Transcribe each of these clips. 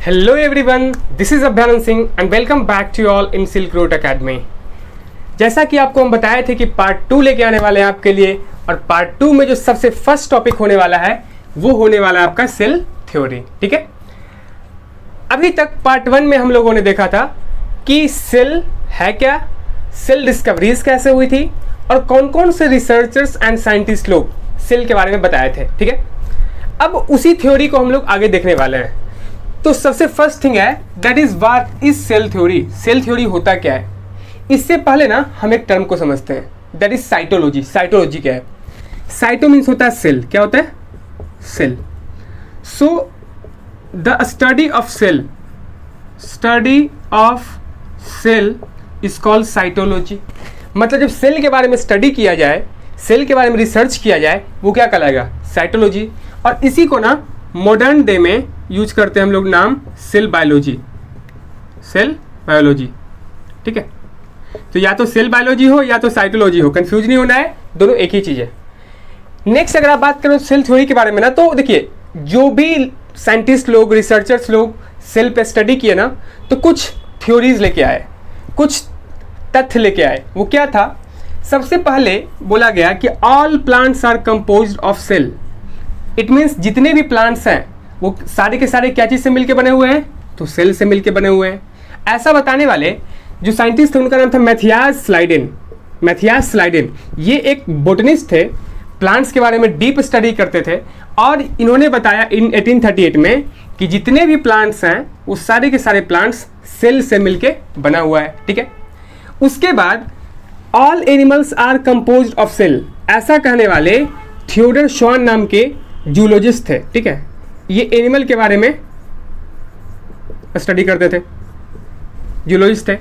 Hello everyone, this is Abhyanand Singh and welcome back to you all in Silk Road Academy। जैसा कि आपको हम बताए थे कि पार्ट 2 लेके आने वाले हैं आपके लिए, और पार्ट 2 में जो सबसे फर्स्ट टॉपिक होने वाला है वो होने वाला है आपका सेल थ्योरी। ठीक है, अभी तक पार्ट 1 में हम लोगों ने देखा था कि सेल है क्या, सेल डिस्कवरीज कैसे हुई थी और कौन कौन से रिसर्चर्स एंड साइंटिस्ट लोग सेल के बारे में बताए थे। ठीक है, अब उसी थ्योरी को हम लोग आगे देखने वाले हैं। तो सबसे फर्स्ट थिंग है that is what is cell theory. Cell theory होता क्या है, इससे पहले ना हम एक टर्म को समझते हैं दैट इज साइटोलॉजी। साइटोलॉजी क्या है? साइटो मीन्स होता है सेल। क्या होता है? Cell. So the study of cell, study of cell is called cytology. मतलब जब सेल के बारे में स्टडी किया जाए, सेल के बारे में रिसर्च किया जाए, वो क्या कहलाएगा? साइटोलॉजी। और इसी को ना मॉडर्न डे में यूज करते हैं हम लोग नाम सेल बायोलॉजी। Cell biology. ठीक है, तो या तो सेल बायोलॉजी हो या तो साइटोलॉजी हो, कंफ्यूज नहीं होना है, दोनों एक ही चीज है। नेक्स्ट अगर आप बात करें सेल थ्योरी के बारे में ना, तो देखिए जो भी साइंटिस्ट लोग, रिसर्चर्स लोग सेल पे स्टडी किए ना, तो कुछ थ्योरीज लेके आए, कुछ तथ्य लेके आए। वो क्या था? सबसे पहले बोला गया कि all plants are composed of cell. It means जितने भी प्लांट्स हैं वो सारे के सारे क्या चीज से मिलके बने हुए हैं? तो सेल से मिलके बने हुए हैं। ऐसा बताने वाले जो साइंटिस्ट थे उनका नाम था मैथियास स्लाइडेन। मैथियास स्लाइडेन ये एक बोटनिस्ट थे, प्लांट्स के बारे में डीप स्टडी करते थे, और इन्होंने बताया इन 1838 में कि जितने भी प्लांट्स हैं वो सारे के सारे प्लांट्स सेल से मिलके बना हुआ है। ठीक है, उसके बाद all animals are composed of cell. ऐसा कहने वाले थियोडर श्वान नाम के जूलॉजिस्ट थे। ठीक है, ये एनिमल के बारे में स्टडी करते थे, जूलॉजिस्ट थे।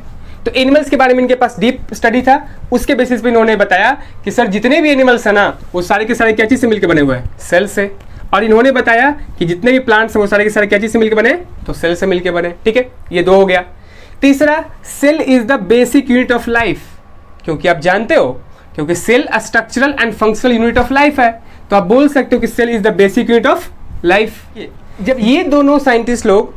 तो एनिमल्स के बारे में इनके पास डीप स्टडी था। उसके बेसिस पे इन्होंने बताया कि सर जितने भी एनिमल्स हैं ना वो सारे के सारे क्या चीज़ से मिलकर बने हुए हैं? सेल से। और इन्होंने बताया कि जितने भी प्लांट्स हैं वो सारे के सारे क्या चीज़ से मिलकर बने? तो सेल से मिलकर बने। ठीक है, ये दो हो गया। तीसरा, cell is the basic unit of life. क्योंकि आप जानते हो, क्योंकि cell structural and functional unit of life है, तो आप बोल सकते हो कि cell is the basic unit of life. जब ये दोनों साइंटिस्ट लोग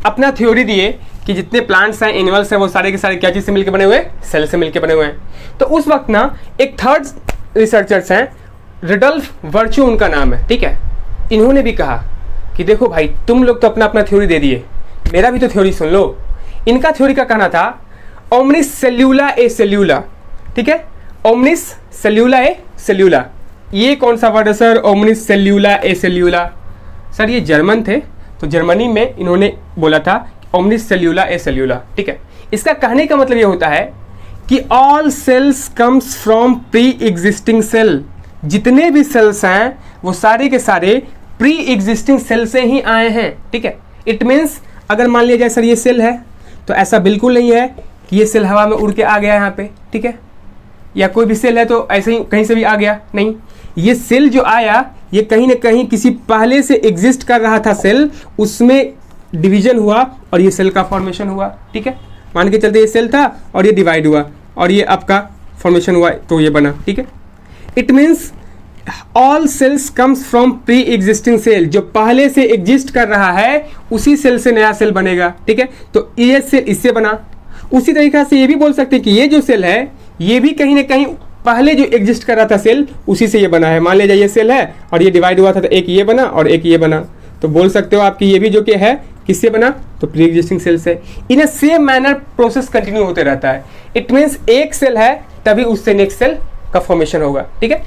अपना थ्योरी दिए कि जितने प्लांट्स हैं, एनिमल्स हैं, वो सारे के सारे क्या चीज़ से मिलकर बने हुए हैं? सेल से मिलकर बने हुए हैं। तो उस वक्त ना एक थर्ड रिसर्चर्स हैं, रुडोल्फ वर्च्यू उनका नाम है। ठीक है, इन्होंने भी कहा कि देखो भाई तुम लोग तो अपना अपना थ्योरी दे दिए, मेरा भी तो थ्योरी सुन लो। इनका थ्योरी का कहना था ओमनिस सेल्यूला ए सेल्यूला। ठीक है, ओमनिस सेल्यूला ए सेल्यूला। ये कौन सा वर्ड है सर? ओमनिस सेल्यूला ए सेल्यूला। सर ये जर्मन थे, तो जर्मनी में इन्होंने बोला था ओमनिस सेल्यूला ए सेल्यूला। ठीक है, इसका कहने का मतलब ये होता है कि all cells comes from pre existing cell. जितने भी सेल्स हैं वो सारे के सारे प्री एग्जिस्टिंग सेल से ही आए हैं। ठीक है, इट मीन्स अगर मान लिया जाए सर ये सेल है, तो ऐसा बिल्कुल नहीं है कि ये सेल हवा में उड़ के आ गया यहाँ पे। ठीक है, या कोई भी सेल है तो ऐसे ही कहीं से भी आ गया, नहीं। ये सेल जो आया ये कहीं ना कहीं किसी पहले से एग्जिस्ट कर रहा था सेल, उसमें डिवीजन हुआ और ये सेल का फॉर्मेशन हुआ। ठीक है, मान के चलते ये सेल था और ये डिवाइड हुआ और ये आपका फॉर्मेशन हुआ, तो ये बना। ठीक है, it means all cells comes from pre existing cell. जो पहले से एग्जिस्ट कर रहा है उसी सेल से नया सेल बनेगा। ठीक है, तो ये सेल इससे बना। उसी तरीके से ये भी बोल सकते हैं कि ये जो सेल है ये भी कहीं ना कहीं पहले जो एग्जिस्ट कर रहा था सेल उसी से ये बना है। मान लीजिए ये सेल है और ये डिवाइड हुआ था, तो एक ये बना और एक ये बना, तो बोल सकते हो आपकी ये भी जो कि है किससे बना? तो प्री एग्जिस्टिंग सेल से। इन ए सेम मैनर प्रोसेस कंटिन्यू होते रहता है। इट मीन्स एक सेल है तभी उससे नेक्स्ट सेल का फॉर्मेशन होगा। ठीक है,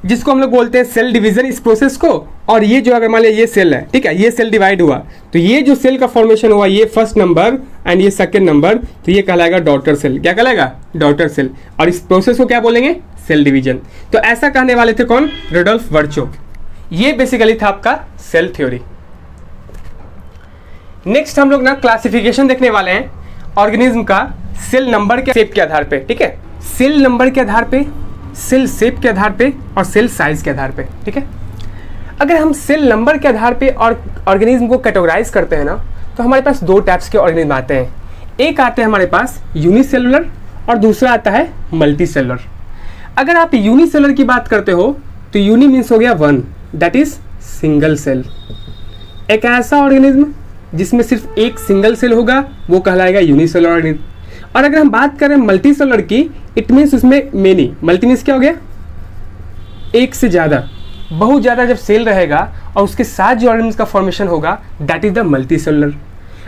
जिसको हम लोग बोलते हैं सेल डिवीजन इस प्रोसेस को। और ये जो अगर मान लिया ये सेल है, ठीक है, ये सेल डिवाइड हुआ, तो ये जो सेल का फॉर्मेशन हुआ ये फर्स्ट नंबर एंड ये सेकंड नंबर, तो ये कहलाएगा डॉटर सेल। क्या कहलाएगा? Daughter cell. और इस प्रोसेस को क्या बोलेंगे? Cell division. तो ऐसा कहने वाले थे कौन? Rudolf virtue. ये बेसिकली था आपका सेल थ्योरी। नेक्स्ट हम लोग ना क्लासिफिकेशन देखने वाले हैं ऑर्गेनिज्म का सेल नंबर के शेप के आधार पे। ठीक है, सेल नंबर के आधार पे, सेल शेप के आधार पे और सेल साइज के आधार पे। ठीक है, अगर हम सेल नंबर के आधार पे और ऑर्गेनिज्म को कैटेगराइज करते हैं ना, तो हमारे पास दो टाइप्स के ऑर्गेनिज्म आते हैं। एक आते हैं हमारे पास यूनिसेलुलर और दूसरा आता है मल्टीसेलुलर। अगर आप यूनिसेलुलर की बात करते हो तो यूनि मीन्स हो गया one, that is single cell. एक ऐसा ऑर्गेनिज्म जिसमें सिर्फ एक सिंगल सेल होगा वो कहलाएगा यूनिसेलुलर ऑर्गेनिज्म। और अगर हम बात करें मल्टी सेलुलर की, इट मीन्स उसमें मेनी, मल्टी मीन्स क्या हो गया, एक से ज़्यादा, बहुत ज़्यादा जब सेल रहेगा और उसके साथ जो ऑर्गेनिज्म का फॉर्मेशन होगा that is the multi cellular.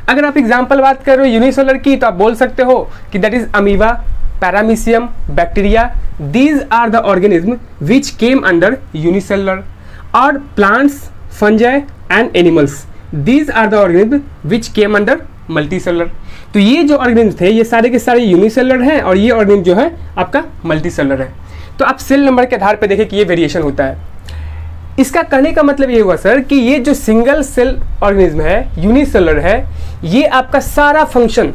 अगर आप एग्जांपल बात कर रहे हो यूनिसेलुलर की तो आप बोल सकते हो कि that is amoeba, paramecium, bacteria, these are the organism which came under unicellular. और plants, fungi and animals, these are the organism which came under multicellular. तो ये जो ऑर्गेनिज्म थे ये सारे के सारे यूनिसेलुलर हैं और ये ऑर्गेनिज्म जो है आपका मल्टी सेलुलर है। तो आप सेल नंबर के आधार पर देखें कि ये वेरिएशन होता है। इसका कहने का मतलब ये हुआ सर कि ये जो सिंगल सेल ऑर्गेनिज्म है, यूनिसेलुलर है, ये आपका सारा फंक्शन,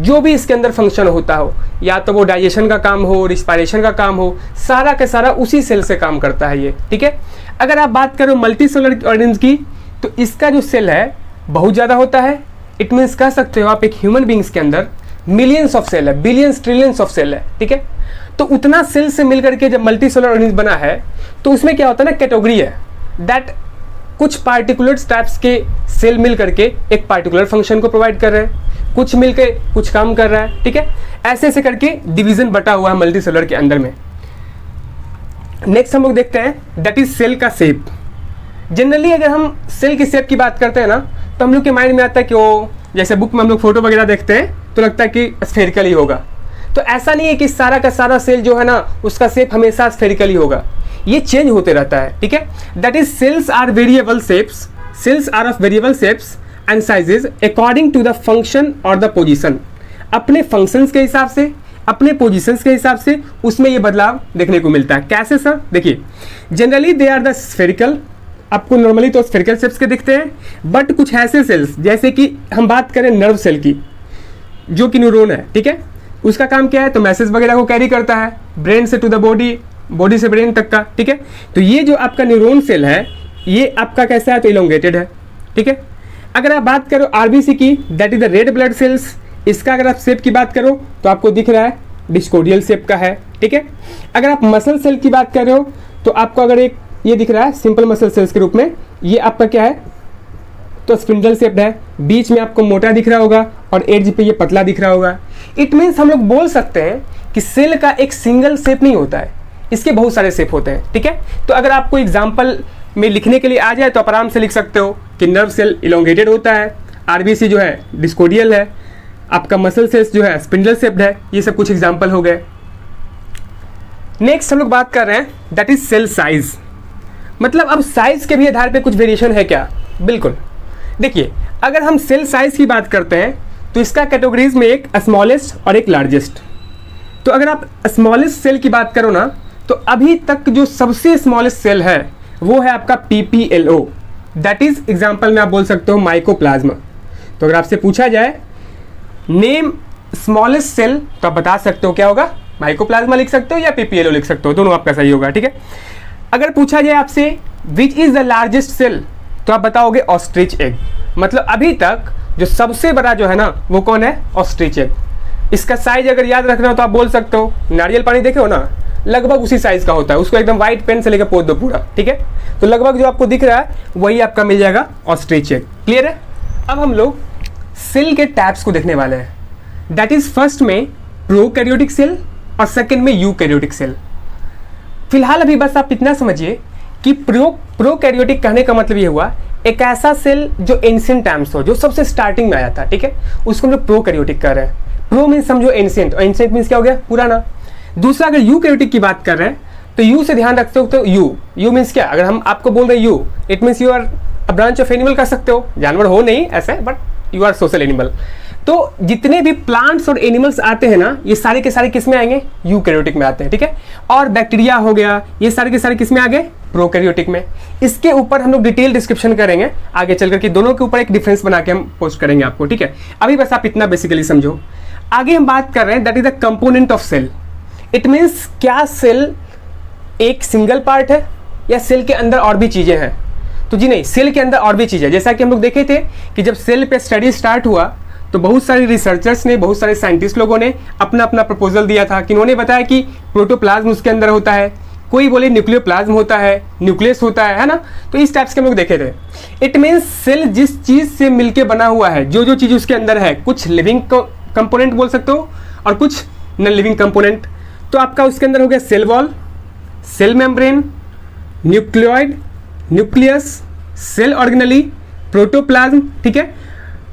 जो भी इसके अंदर फंक्शन होता हो, या तो वो डाइजेशन का काम हो, रिस्पायरेशन का काम हो, सारा का सारा उसी सेल से काम करता है ये, ठीक है। अगर आप बात करो मल्टी सेलुलर ऑर्गेनिज्म की तो इसका जो सेल है बहुत ज़्यादा होता है। इट मीन्स कह सकते हो आप एक ह्यूमन बींग्स के अंदर मिलियंस ऑफ सेल है, बिलियंस ट्रिलियंस ऑफ सेल है, ठीक है। तो उतना सेल से मिलकर के जब मल्टी सेलुलर ऑर्गेनिज्म बना है तो उसमें क्या होता है ना, कैटेगरी है दैट कुछ पार्टिकुलर टाइप्स के सेल मिल करके एक पार्टिकुलर फंक्शन को प्रोवाइड कर रहे हैं, कुछ मिलके कुछ काम कर रहा है, ठीक है। ऐसे ऐसे करके डिवीजन बटा हुआ है मल्टी सेलुलर के अंदर में। नेक्स्ट हम लोग देखते हैं दैट इज सेल का शेप। जनरली अगर हम सेल की शेप की बात करते हैं ना तो हम लोग के माइंड में आता है कि वो जैसे बुक में हम लोग फोटो वगैरह देखते हैं तो लगता है कि स्फेरिकल ही होगा। तो ऐसा नहीं है कि सारा का सारा सेल जो है ना उसका शेप हमेशा स्फेरिकल ही होगा, ये चेंज होते रहता है, ठीक है। That is cells are variable shapes, cells are of variable shapes and sizes according to the function और द पोजीशन। अपने फंक्शंस के हिसाब से, अपने पोजीशंस के हिसाब से उसमें ये बदलाव देखने को मिलता है। कैसे सर? देखिए, generally they are the spherical, आपको नॉर्मली तो स्फेरिकल शेप्स के दिखते हैं, बट कुछ ऐसे सेल्स जैसे कि हम बात करें नर्व सेल की जो कि न्यूरॉन है, ठीक है, उसका काम क्या है, तो मैसेज वगैरह को कैरी करता है ब्रेन से टू द बॉडी, बॉडी से ब्रेन तक का, ठीक है। तो ये जो आपका न्यूरॉन सेल है ये आपका कैसा है, तो इलोंगेटेड है, ठीक है। अगर आप बात करो आरबीसी की, that is the red blood cells, इसका अगर आप शेप की बात करो तो आपको दिख रहा है डिस्कोडियल शेप का है, ठीक है। अगर आप मसल सेल की बात कर रहे हो तो आपको अगर एक ये दिख रहा है सिंपल मसल सेल्स के रूप में, ये आपका क्या है, तो स्पिंडल शेप्ड है, बीच में आपको मोटा दिख रहा होगा और एड्ज पे ये पतला दिख रहा होगा। इट मीन्स हम लोग बोल सकते हैं कि सेल का एक सिंगल शेप नहीं होता है, इसके बहुत सारे शेप होते हैं, ठीक है। तो अगर आपको एग्जाम्पल में लिखने के लिए आ जाए तो आप आराम से लिख सकते हो कि नर्व सेल इलोंगेटेड होता है, आरबीसी जो है डिस्कोडियल है, आपका मसल सेल्स जो है स्पिंडल शेप्ड है। ये सब कुछ एग्जाम्पल हो गए। नेक्स्ट हम लोग बात कर रहे हैं दैट इज सेल साइज। मतलब अब साइज के भी आधार पे कुछ वेरिएशन है क्या? बिल्कुल। देखिए, अगर हम सेल साइज की बात करते हैं तो इसका कैटेगरीज में एक स्मॉलेस्ट और एक लार्जेस्ट। तो अगर आप स्मॉलेस्ट सेल की बात करो ना तो अभी तक जो सबसे स्मॉलेस्ट सेल है वो है आपका PPLO, दैट इज एग्जाम्पल में आप बोल सकते हो माइकोप्लाज्मा। तो अगर आपसे पूछा जाए नेम स्मॉलेस्ट सेल तो आप बता सकते हो क्या होगा, माइकोप्लाज्मा लिख सकते हो या PPLO लिख सकते हो, दोनों आपका सही होगा, ठीक है। अगर पूछा जाए आपसे which is the largest cell तो आप बताओगे ऑस्ट्रिच एग। मतलब अभी तक जो सबसे बड़ा जो है ना वो कौन है, ऑस्ट्रिच एग। इसका साइज अगर याद रखना हो तो आप बोल सकते हो नारियल पानी देखे हो ना, लगभग उसी साइज का होता है, उसको एकदम व्हाइट पेन से लेकर पोत दो पूरा, ठीक है। तो लगभग जो आपको दिख रहा है वही आपका मिल जाएगा ऑस्ट्रिच एग। क्लियर है? अब हम लोग सेल के टाइप्स को देखने वाले हैं। दैट इज फर्स्ट में प्रोकैरियोटिक सेल और सेकंड में यूकैरियोटिक सेल। फिलहाल अभी बस आप इतना समझिए कि प्रोकैरियोटिक कहने का मतलब ये हुआ एक ऐसा सेल जो एंशिएंट टाइम्स हो, जो सबसे स्टार्टिंग में आया था, ठीक है, उसको हम लोग प्रोकैरियोटिक कह रहे हैं। प्रो मीन्स समझो एंशिएंट, और एंशिएंट मीन्स क्या हो गया, पुराना। दूसरा अगर यूकैरियोटिक की बात कर रहे हैं तो यू से ध्यान रखते हो तो यू मीन्स क्या, अगर हम आपको बोल रहे you it means you are a branch of animal कर सकते हो, जानवर हो नहीं ऐसे, but you are social animal. तो जितने भी प्लांट्स और एनिमल्स आते हैं ना ये सारे के सारे किस में आएंगे, यूकैरियोटिक में आते हैं, ठीक है। और बैक्टीरिया हो गया, ये सारे के सारे किस में आ गए, प्रोकैरियोटिक में। इसके ऊपर हम लोग डिटेल डिस्क्रिप्शन करेंगे आगे चलकर कि दोनों के ऊपर एक डिफरेंस बना के हम पोस्ट करेंगे आपको, ठीक है। अभी बस आप इतना बेसिकली समझो। आगे हम बात कर रहे हैं that is the component of cell. It means क्या सेल एक सिंगल पार्ट है या सेल के अंदर और भी चीजें हैं? तो जी नहीं, सेल के अंदर और भी चीजें, जैसा कि हम लोग देखे थे कि जब सेल पे स्टडी स्टार्ट हुआ तो बहुत सारे रिसर्चर्स ने, बहुत सारे साइंटिस्ट लोगों ने अपना अपना प्रपोजल दिया था कि उन्होंने बताया कि प्रोटोप्लाज्म उसके अंदर होता है, कोई बोले न्यूक्लियोप्लाज्म होता है, न्यूक्लियस होता है ना, तो इस टाइप्स के हम लोग देखे थे। इट मीन्स सेल जिस चीज़ से मिलके बना हुआ है, जो जो चीज़ उसके अंदर है, कुछ लिविंग कंपोनेंट बोल सकते हो और कुछ नॉन लिविंग कंपोनेंट। तो आपका उसके अंदर हो गया cell wall, cell membrane, nucleoid, nucleus, cell organelle, protoplasm, ठीक है।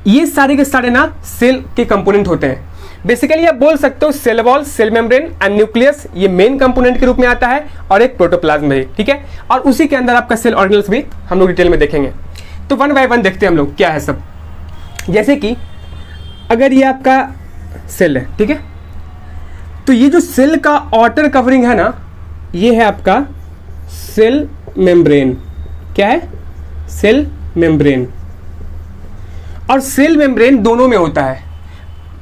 ये सारे के सारे ना सेल के कंपोनेंट होते हैं। बेसिकली आप बोल सकते हो cell wall, cell membrane and nucleus ये मेन कंपोनेंट के रूप में आता है, और एक प्रोटोप्लाज्म भी, ठीक है। और उसी के अंदर आपका सेल ऑर्गेनल्स भी हम लोग डिटेल में देखेंगे। तो वन बाय वन देखते हैं हम लोग क्या है सब। जैसे कि अगर ये आपका सेल है, ठीक है, तो ये जो सेल का आउटर कवरिंग है ना, ये है आपका सेल मेम्ब्रेन। क्या है? Cell membrane. और सेल मेम्ब्रेन दोनों में होता है,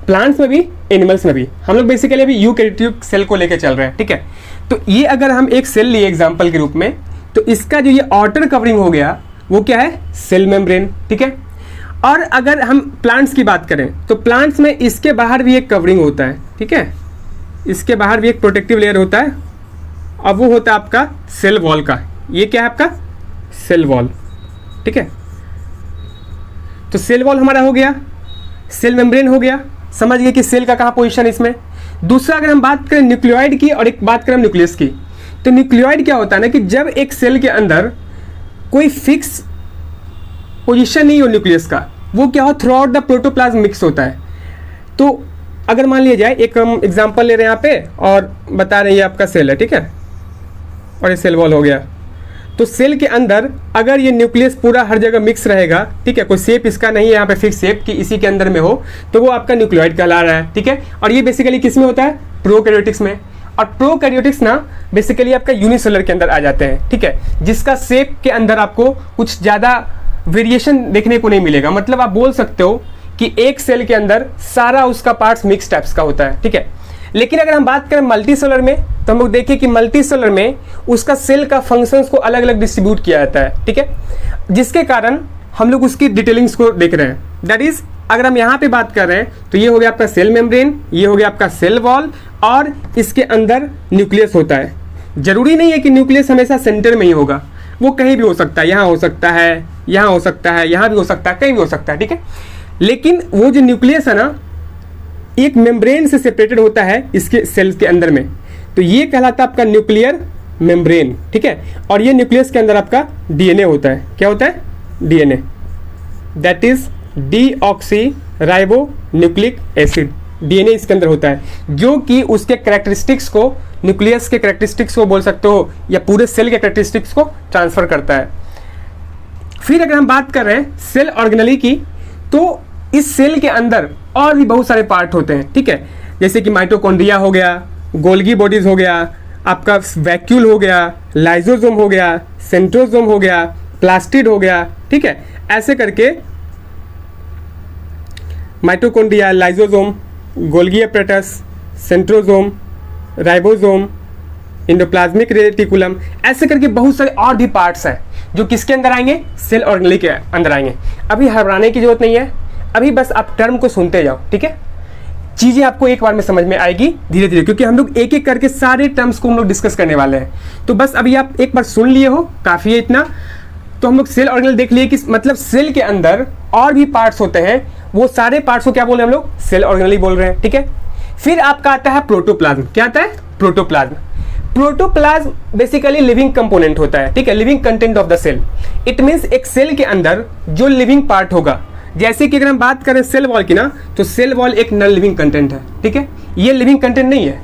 प्लांट्स में भी, एनिमल्स में भी। हम लोग बेसिकली अभी यूकैरियोटिक सेल को लेकर चल रहे हैं, ठीक है। तो ये अगर हम एक सेल लिए एग्जांपल के रूप में, तो इसका जो ये आउटर कवरिंग हो गया वो क्या है? सेल मेम्ब्रेन, ठीक है। और अगर हम प्लांट्स की बात करें तो प्लांट्स में इसके बाहर भी एक कवरिंग होता है, ठीक है। इसके बाहर भी एक प्रोटेक्टिव लेयर होता है, अब वो होता है आपका सेल वॉल का। ये क्या है आपका? सेल वॉल, ठीक है। तो सेल वॉल हमारा हो गया, सेल मेम्ब्रेन हो गया। समझ गए कि सेल का कहाँ पोजीशन है इसमें। दूसरा अगर हम बात करें न्यूक्लियोइड की और एक बात करें न्यूक्लियस की, तो न्यूक्लियोइड क्या होता है ना कि जब एक सेल के अंदर कोई फिक्स पोजीशन नहीं हो न्यूक्लियस का, वो क्या हो through out the protoplasm mix होता है। तो अगर मान लिया जाए, एक हम एग्जांपल ले रहे हैं यहाँ पे और बता रहे हैं ये आपका सेल है, ठीक है, और ये सेल वॉल हो गया। तो सेल के अंदर अगर ये न्यूक्लियस पूरा हर जगह मिक्स रहेगा, ठीक है, कोई शेप इसका नहीं है यहाँ पे फिक्स शेप कि इसी के अंदर में हो, तो वो आपका न्यूक्लियोइड कहला रहा है, ठीक है। और ये बेसिकली किस में होता है? प्रोकैरियोटिक्स में। और प्रोकैरियोटिक्स ना बेसिकली आपका यूनिसेलुलर के अंदर आ जाते हैं, ठीक है, जिसका शेप के अंदर आपको कुछ ज़्यादा वेरिएशन देखने को नहीं मिलेगा। मतलब आप बोल सकते हो कि एक सेल के अंदर सारा उसका पार्ट्स मिक्स टाइप्स का होता है, ठीक है। लेकिन अगर हम बात करें मल्टीसेलुलर में, तो हम लोग देखिए कि मल्टीसेलुलर में उसका सेल का फंक्शंस को अलग अलग डिस्ट्रीब्यूट किया जाता है, ठीक है, जिसके कारण हम लोग उसकी डिटेलिंग्स को देख रहे हैं। दैट इज अगर हम यहाँ पे बात कर रहे हैं तो ये हो गया आपका सेल मेम्ब्रेन, ये हो गया आपका सेल वॉल, और इसके अंदर न्यूक्लियस होता है। जरूरी नहीं है कि न्यूक्लियस हमेशा सेंटर में ही होगा, वो कहीं भी हो सकता है, यहाँ हो सकता है, यहाँ हो सकता है, यहाँ भी हो सकता है, कहीं भी हो सकता है, ठीक है। लेकिन वो जो न्यूक्लियस है ना, एक मेम्ब्रेन से सेपरेटेड होता है इसके सेल्स के अंदर में, तो ये कहलाता है आपका न्यूक्लियर मेम्ब्रेन, ठीक है। और ये न्यूक्लियस के अंदर आपका डीएनए होता है। क्या होता है? DNA, that is deoxy ribo nucleic acid. DNA इसके अंदर होता है, जो कि उसके कैरेक्टरिस्टिक्स को, न्यूक्लियस के कैरेक्टरिस्टिक्स को बोल सकते हो, या पूरे सेल के कैरेक्टरिस्टिक्स को ट्रांसफर करता है। फिर अगर हम बात कर रहे हैं सेल ऑर्गेनेली की, तो इस सेल के अंदर और भी बहुत सारे पार्ट होते हैं, ठीक है, जैसे कि माइटोकॉन्ड्रिया हो गया, गोल्गी बॉडीज हो गया, आपका वैक्यूल हो गया, लाइजोसोम हो गया, सेंट्रोसोम हो गया, प्लास्टिड हो गया, ठीक है। ऐसे करके mitochondria, lysosome, Golgi apparatus, centrosome, ribosome, endoplasmic reticulum, ऐसे करके बहुत सारे और भी पार्ट्स हैं जो किसके अंदर आएंगे? सेल ऑर्गेनेली के अंदर आएंगे। अभी घबराने की जरूरत नहीं है, अभी बस आप टर्म को सुनते जाओ, ठीक है। चीज़ें आपको एक बार में समझ में आएगी धीरे धीरे, क्योंकि हम लोग एक एक करके सारे टर्म्स को हम लोग डिस्कस करने वाले हैं। तो बस अभी आप एक बार सुन लिए हो, काफ़ी है इतना। तो हम लोग सेल ऑर्गेनेल देख लिए कि मतलब सेल के अंदर और भी पार्ट्स होते हैं, वो सारे पार्ट्स को क्या बोल रहे हैं हम लोग? सेल ऑर्गेनेल बोल रहे हैं, ठीक है। फिर आपका आता है प्रोटोप्लाज्म। क्या आता है? Protoplasm. Protoplasm basically living component होता है, ठीक है, living content of the cell. It means एक सेल के अंदर जो लिविंग पार्ट होगा, जैसे कि अगर हम बात करें सेल वॉल की ना, तो सेल वॉल एक नॉन लिविंग कंटेंट है, ठीक है, ये लिविंग कंटेंट नहीं है।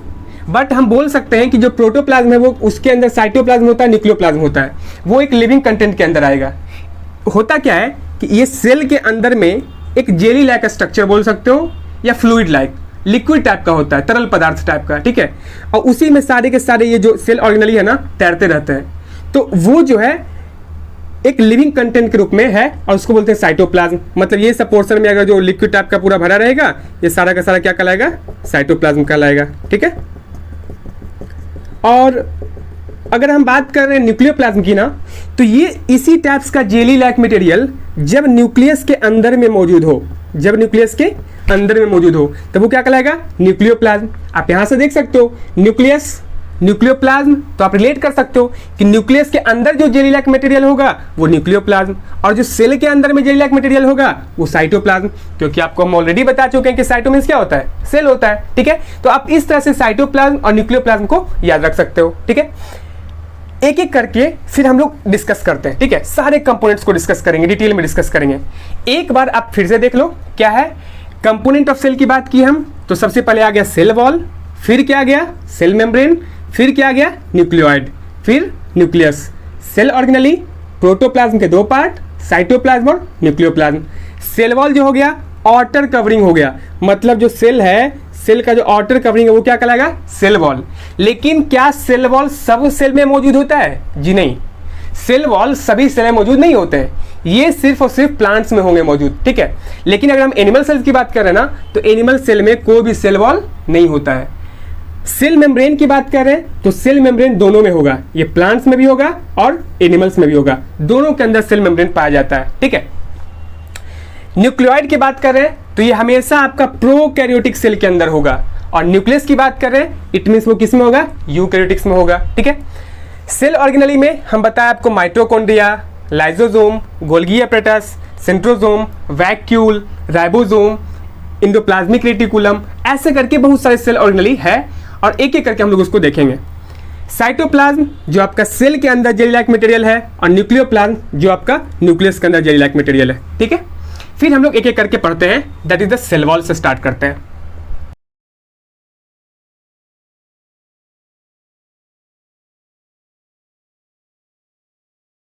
बट हम बोल सकते हैं कि जो प्रोटोप्लाज्म है वो उसके अंदर साइटोप्लाज्म होता है, न्यूक्लियोप्लाज्म होता है, वो एक लिविंग कंटेंट के अंदर आएगा। होता क्या है कि ये सेल के अंदर में एक जेली लाइक स्ट्रक्चर बोल सकते हो, या फ्लूइड लाइक लिक्विड टाइप का होता है, तरल पदार्थ टाइप का, ठीक है। और उसी में सारे के सारे ये जो सेल ऑर्गेनेली है ना, तैरते रहते हैं। तो वो जो है एक लिविंग कंटेंट के रूप में है, और उसको बोलते हैं साइटोप्लाज्म। मतलब ये सब पोर्शन में अगर जो लिक्विड टाइप का पूरा भरा रहेगा, ये सारा का सारा क्या कहलाएगा? साइटोप्लाज्म कहलाएगा, ठीक है। और अगर हम बात कर रहे हैं न्यूक्लियोप्लाज्म की ना, तो ये इसी टाइप्स का जेली लाइक मटेरियल जब न्यूक्लियस के अंदर में मौजूद हो, जब न्यूक्लियस के अंदर में मौजूद हो, तब वो क्या कहलाएगा? न्यूक्लियोप्लाज्म। आप यहां से देख सकते हो न्यूक्लियस, न्यूक्लियोप्लाज्म, तो आप रिलेट कर सकते हो कि न्यूक्लियस के अंदर जो जेली लाइक मटेरियल होगा वो न्यूक्लियोप्लाज्म, और जो सेल के अंदर में जेली लाइक मटेरियल होगा वो साइटोप्लाज्म, क्योंकि आपको हम ऑलरेडी बता चुके हैं कि साइटोमीन्स क्या होता है, सेल होता है। ठीक है, तो आप इस तरह से साइटोप्लाज्म और न्यूक्लियोप्लाज्म को याद रख सकते हो। ठीक है, एक एक करके फिर हम लोग डिस्कस करते हैं। ठीक है, सारे कंपोनेंट्स को डिस्कस करेंगे, डिटेल में डिस्कस करेंगे। एक बार आप फिर से देख लो क्या है कंपोनेंट ऑफ सेल की बात की हम, तो सबसे पहले आ गया सेल वॉल, फिर क्या आ गया सेल मेम्ब्रेन, फिर क्या आ गया न्यूक्लियोइड, फिर न्यूक्लियस, सेल ऑर्गेनेली, प्रोटोप्लाज्म के दो पार्ट, साइटोप्लाज्म और न्यूक्लियोप्लाज्म। सेल वॉल जो हो गया आउटर कवरिंग हो गया, मतलब जो सेल है, सेल का जो आउटर कवरिंग है वो क्या कहलाएगा, सेल वॉल। लेकिन क्या सेल वॉल सब सेल में मौजूद होता है? जी नहीं, सेल वॉल सभी सेल में मौजूद नहीं होते हैं, ये सिर्फ और सिर्फ प्लांट्स में होंगे मौजूद। ठीक है, लेकिन अगर हम एनिमल सेल्स की बात कर रहे हैं ना, तो एनिमल सेल में कोई भी सेल वॉल नहीं होता है। सेल मेम्ब्रेन की बात कर रहे हैं तो सेल मेम्ब्रेन दोनों में होगा, ये प्लांट्स में भी होगा और एनिमल्स में भी होगा, दोनों के अंदर सेल मेम्ब्रेन पाया जाता है। ठीक है, न्यूक्लियोइड की बात कर रहे हैं तो ये हमेशा आपका प्रोकैरियोटिक सेल के अंदर होगा, और न्यूक्लियस की बात कर रहे हैं इट मीन्स वो किस में होगा, यूकैरियोटिक्स में होगा। ठीक है, सेल ऑर्गेनेली में हम बताया आपको mitochondria, lysosome, Golgi apparatus, centrosome, vacuole, ribosome, endoplasmic reticulum, ऐसे करके बहुत सारे सेल ऑर्गेनेली है, और एक एक करके हम लोग उसको देखेंगे। साइटोप्लाज्म जो आपका सेल के अंदर जेली लाइक मटेरियल है, और न्यूक्लियोप्लाज्म जो आपका न्यूक्लियस के अंदर जेली लाइक मटेरियल है। ठीक है, फिर हम लोग एक एक करके पढ़ते हैं, that is the cell wall से स्टार्ट करते हैं।